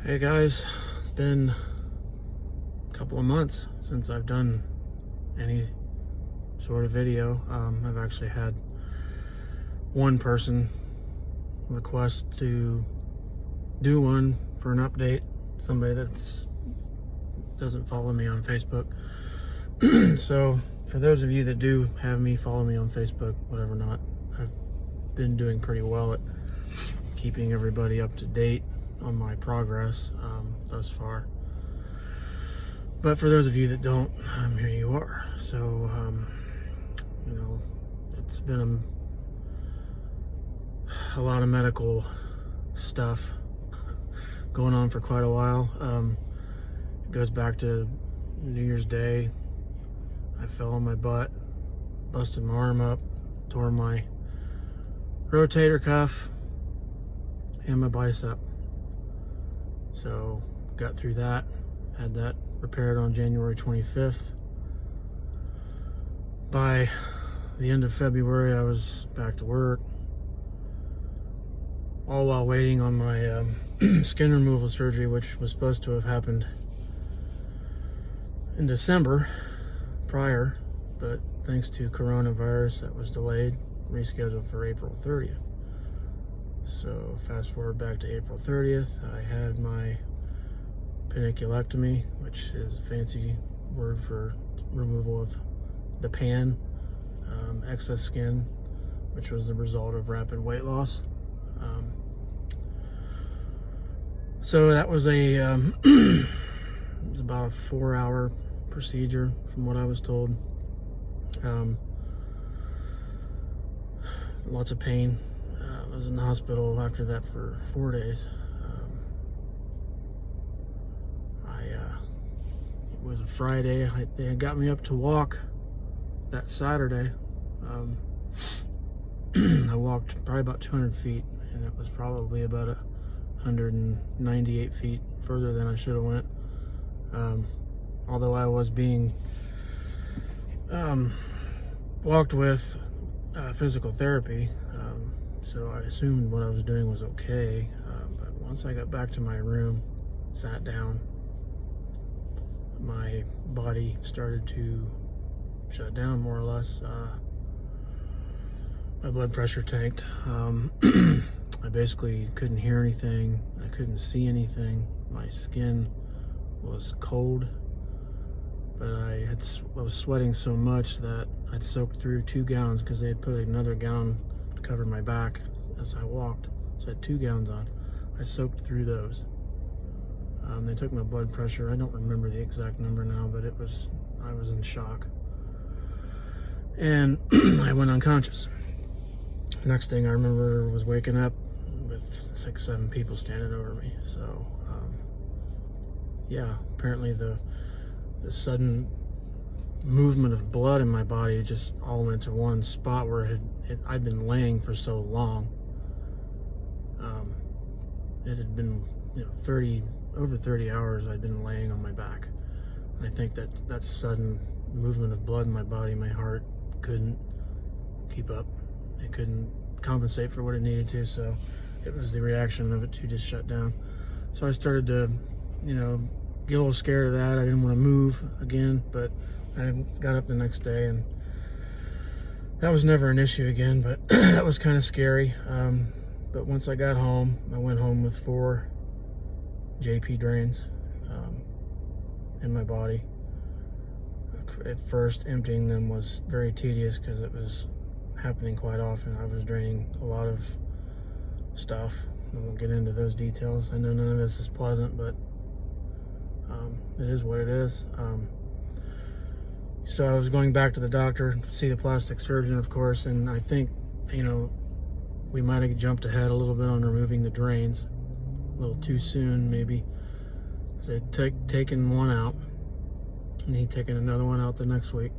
Hey guys, it's been a couple of months since I've done any sort of video. I've actually had one person request to do one for an update, somebody that doesn't follow me on Facebook. So for those of you that do have me, follow me on Facebook, whatever not, I've been doing pretty well at keeping everybody up to date on my progress thus far. But for those of you that don't, here you are. So it's been a lot of medical stuff going on for quite a while. It goes back to New Year's Day. I fell on my butt, busted my arm up, tore my rotator cuff and my bicep. So got through that, had that repaired on January 25th. By the end of February, I was back to work, all while waiting on my skin removal surgery, which was supposed to have happened in December prior, but thanks to coronavirus, that was delayed, rescheduled for April 30th. So fast forward back to April 30th, I had my panniculectomy, which is a fancy word for removal of the excess skin, which was the result of rapid weight loss. So that was it was about a 4-hour procedure from what I was told. Lots of pain. I was in the hospital after that for 4 days. It was a Friday. They had got me up to walk that Saturday. I walked probably about 200 feet, and it was probably about 198 feet further than I should have went. Although I was being walked with physical therapy, so I assumed what I was doing was okay. But once I got back to my room, sat down, my body started to shut down more or less. My blood pressure tanked. I basically couldn't hear anything. I couldn't see anything. My skin was cold, but I was sweating so much that I'd soaked through 2 gowns because they had put another gown to cover my back as I walked. So I had 2 gowns on. I soaked through those. They took my blood pressure. I don't remember the exact number now, but I was in shock. And I went unconscious. Next thing I remember was waking up with 6-7 people standing over me. So yeah, apparently the sudden movement of blood in my body just all went to one spot where I'd been laying for so long. It had been over 30 hours I'd been laying on my back. And I think that sudden movement of blood in my body, my heart couldn't keep up. It couldn't compensate for what it needed to, so it was the reaction of it to just shut down. So I started to, get a little scared of that. I didn't want to move again, but I got up the next day and that was never an issue again, but that was kind of scary. But once I got home, I went home with 4 JP drains in my body. At first, emptying them was very tedious because it was happening quite often. I was draining a lot of stuff. I won't get into those details. I know none of this is pleasant, but it is what it is. So I was going back to the doctor to see the plastic surgeon, of course, and I think, we might have jumped ahead a little bit on removing the drains. A little too soon, maybe. So they'd taken one out, and he'd taken another one out the next week.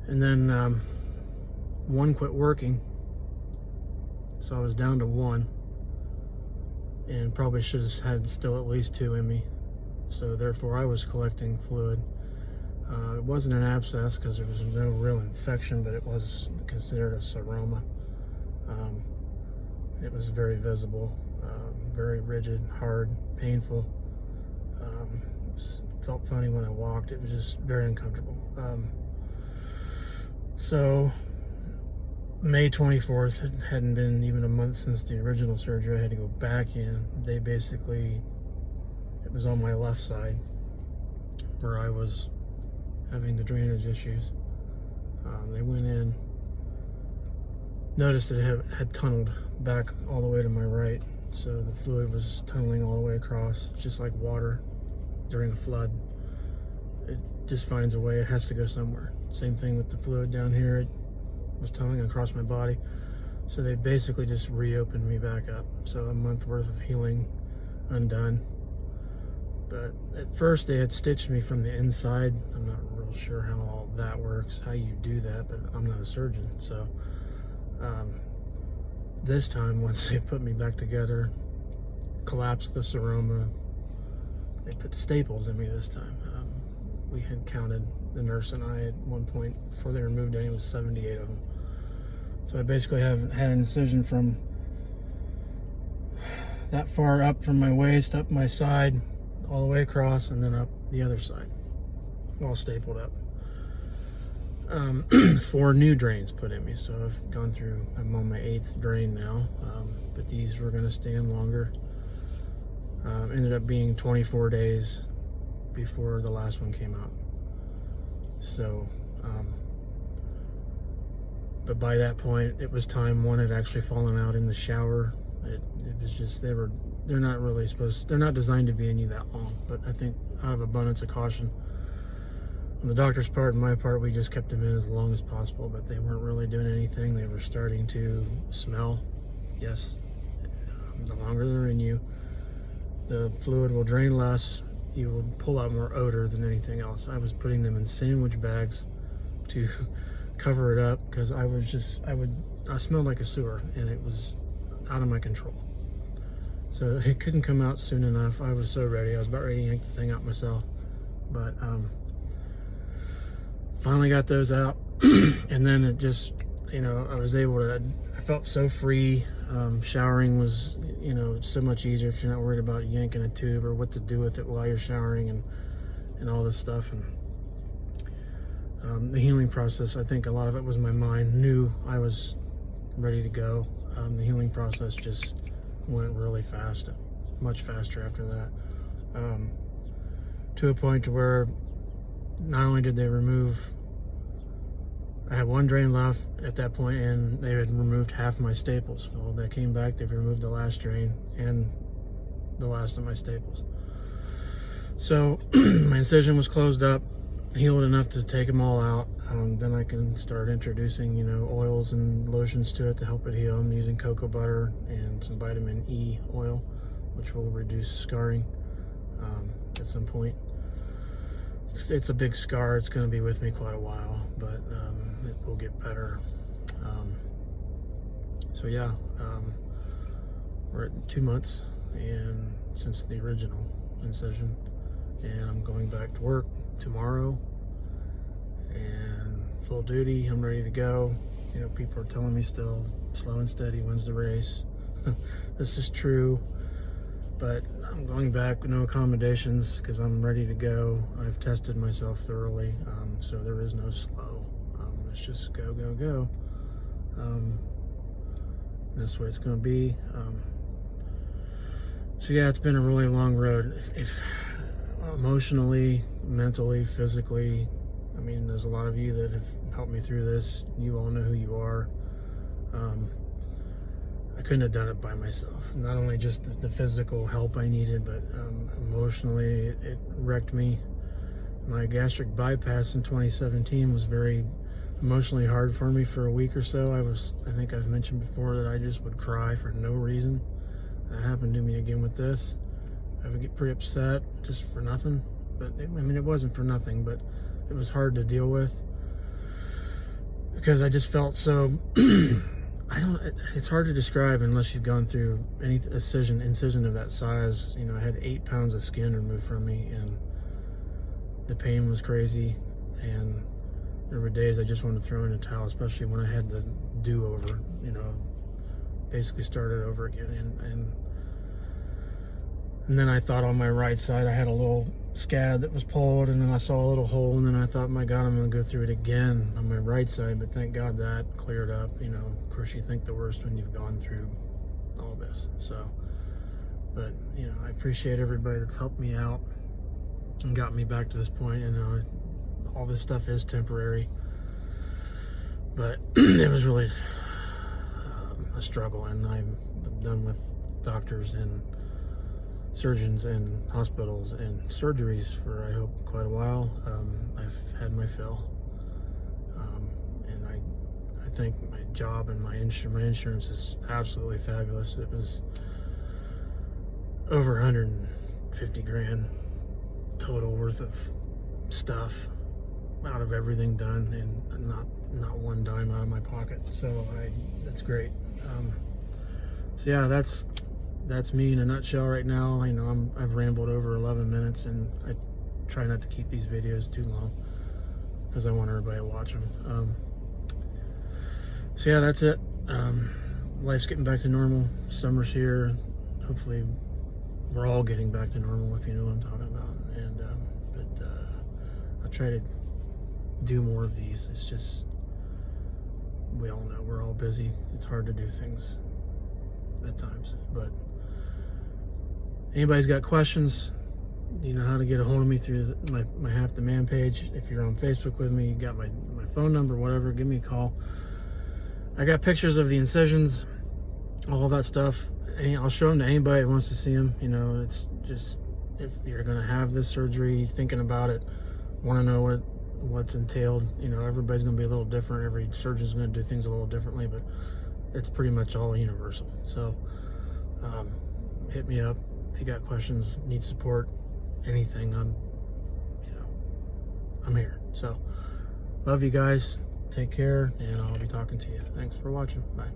And then one quit working, so I was down to 1, and probably should have had still at least 2 in me. So therefore I was collecting fluid. It wasn't an abscess because there was no real infection, but it was considered a seroma. It was very visible. very rigid, hard, painful. Felt funny when I walked. It was just very uncomfortable. So May 24th, it hadn't been even a month since the original surgery. I had to go back in. They basically, it was on my left side where I was having the drainage issues. They went in, noticed it had tunneled back all the way to my right. So the fluid was tunneling all the way across, just like water during a flood. It just finds a way, it has to go somewhere. Same thing with the fluid down here, it was tunneling across my body. So they basically just reopened me back up. So a month worth of healing undone. But at first they had stitched me from the inside. I'm not real sure how all that works, how you do that, but I'm not a surgeon. So this time, once they put me back together, collapsed the seroma, they put staples in me this time. We had counted, the nurse and I, at one point before they removed any, it was 78 of them. So I basically haven't had an incision from that far up from my waist, up my side, all the way across, and then up the other side, all stapled up. 4 new drains put in me, so I've gone through, I'm on my 8th drain now, but these were going to stand longer. Ended up being 24 days before the last one came out. So, but by that point, it was time. One had actually fallen out in the shower. It was just, they're not really they're not designed to be any that long, but I think out of abundance of caution, on the doctor's part and my part, we just kept them in as long as possible, but they weren't really doing anything. They were starting to smell. Yes, the longer they're in you, the fluid will drain less. You will pull out more odor than anything else. I was putting them in sandwich bags to cover it up because I smelled like a sewer and it was out of my control. So it couldn't come out soon enough. I was so ready. I was about ready to yank the thing out myself. But finally got those out. And then it just, I was able to, I felt so free. Showering was, so much easier because you're not worried about yanking a tube or what to do with it while you're showering and all this stuff. And the healing process, I think a lot of it was my mind. Knew I was ready to go. The healing process just went really fast, much faster after that, to a point to where not only did they remove, I had 1 drain left at that point, and they had removed half my staples. Well, they came back, they've removed the last drain and the last of my staples. So my incision was closed up, healed enough to take them all out. Then I can start introducing, oils and lotions to it to help it heal. I'm using cocoa butter and some vitamin E oil, which will reduce scarring at some point. It's a big scar. It's going to be with me quite a while, but it will get better. So yeah, we're at 2 months and since the original incision, and I'm going back to work tomorrow and full duty. I'm ready to go. People are telling me still, slow and steady wins the race. This is true, but I'm going back with no accommodations because I'm ready to go. I've tested myself thoroughly, so there is no slow. It's just go, go, go. That's what it's going to be. So yeah, it's been a really long road. If emotionally, mentally, physically, there's a lot of you that have helped me through this. You all know who you are. I couldn't have done it by myself. Not only just the physical help I needed, but emotionally, it wrecked me. My gastric bypass in 2017 was very emotionally hard for me for a week or so. I think I've mentioned before that I just would cry for no reason. That happened to me again with this. I would get pretty upset just for nothing. But it wasn't for nothing, but it was hard to deal with because I just felt so it's hard to describe unless you've gone through any incision of that size. I had 8 pounds of skin removed from me, and the pain was crazy, and there were days I just wanted to throw in a towel, especially when I had the do-over, basically started over again. And And then I thought on my right side I had a little scab that was pulled, and then I saw a little hole, and then I thought, my God, I'm gonna go through it again on my right side, but thank God that cleared up. You know, of course you think the worst when you've gone through all this. So, but you know, I appreciate everybody that's helped me out and got me back to this point. You know, all this stuff is temporary, but it was really a struggle, and I'm done with doctors and surgeons and hospitals and surgeries for, I hope, quite a while. I've had my fill, and I think my job and my insurance is absolutely fabulous. It was over 150 grand total worth of stuff out of everything done, and not one dime out of my pocket. So that's great. So yeah, that's me in a nutshell right now. You know, I've rambled over 11 minutes, and I try not to keep these videos too long because I want everybody to watch them. So yeah, that's it. Life's getting back to normal. Summer's here. Hopefully we're all getting back to normal, if you know what I'm talking about. And but I'll try to do more of these. It's just, we all know we're all busy. It's hard to do things at times, but anybody's got questions, you know how to get a hold of me through my Half the Man page. If you're on Facebook with me, you got my phone number, whatever, give me a call. I got pictures of the incisions, all that stuff, and I'll show them to anybody who wants to see them. You know, it's just, if you're gonna have this surgery, thinking about it, want to know what's entailed. You know, everybody's gonna be a little different. Every surgeon's gonna do things a little differently, but it's pretty much all universal. So hit me up if you got questions, need support, anything. I'm here. So love you guys, take care, and I'll be talking to you. Thanks for watching. Bye.